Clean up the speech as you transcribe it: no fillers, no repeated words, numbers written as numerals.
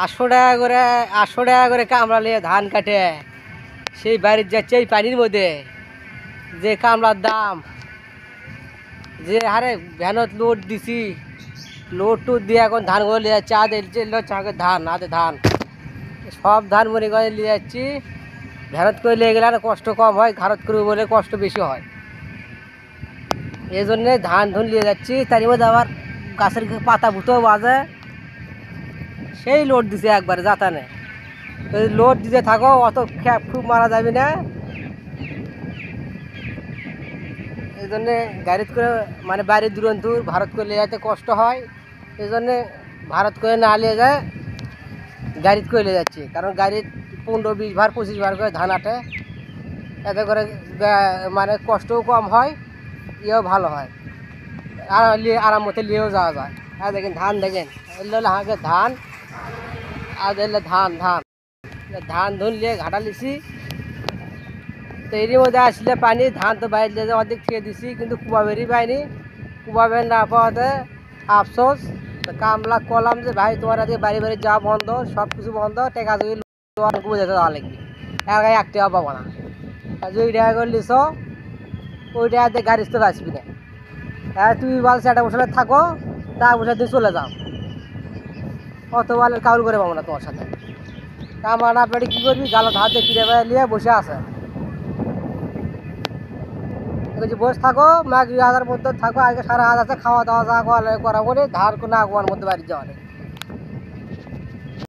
800 টাকা করে কামড়া নিয়ে ধান কাটে সেই বাড়ির যাচ্ছে এই পানির মধ্যে যে কামড়ার দাম যে হারে ভ্যানত লোড দিছি লোড টুড দিয়ে এখন ধানগুলো নিয়ে যাচ্ছে ধান আদে ধান সব ধান মনে করে নিয়ে যাচ্ছি ভ্যানত করে নিয়ে গেলে আর কষ্ট কম হয় ঘারত করবো বলে কষ্ট বেশি হয় এই জন্যে ধান ধুন নিয়ে যাচ্ছি তার মধ্যে আবার গাছের পাতা ভুতো বাজে সেই লোড দিছে একবারে যাতানে যদি লোড দিতে থাকো অত খ্যাপ খুব মারা যাবে না এই জন্যে গাড়িতে করে মানে বাইরে দূর ভারত করে নিয়ে যেতে কষ্ট হয় এই জন্যে ভারত করে না নিয়ে যায় গাড়িতে করে নিয়ে যাচ্ছি কারণ গাড়ির 15-20 ভার 25 ভার করে ধান আটে এতে করে মানে কষ্টও কম হয় ইয়েও ভালো হয় আর আরাম মতো নিয়েও যাওয়া যায় হ্যাঁ দেখেন ধান দেখেন এগুলো হলো আগে ধান আর এলে ধান ধুন নিয়ে ঘাটা লিছি তো এরই মধ্যে আসলে পানি ধান তো বাইরে অর্ধেক খেয়ে দিছি কিন্তু কুবা বেরি পাইনি কুবা বের না পাওয়াতে আফসোস তো কামলা কলাম যে ভাই তোমার আজকে বাড়ি যাওয়া বন্ধ সব কিছু বন্ধ টাকা যদি বুঝাতে দেওয়া লাগবে এর গায়ে 1 টাকা পাবো না যদি টাকা করে লিছ ওই টাকাতে গাড়ি তো আসবি না হ্যাঁ তুমি বল 7 বছরে থাকো 4 বছর দিয়ে চলে যাও অত বলে কাউর করে পাবো না তোমার সাথে আমার না পেটে কী করবি গালো হাতে ফিরে নিয়ে বসে আছে বসে থাকো মা 2000 মধ্যে থাকো আগে 5,500 খাওয়া দাওয়া যা করা করে ধার না গোয়ার মধ্যে বাড়ি যাওয়া নেই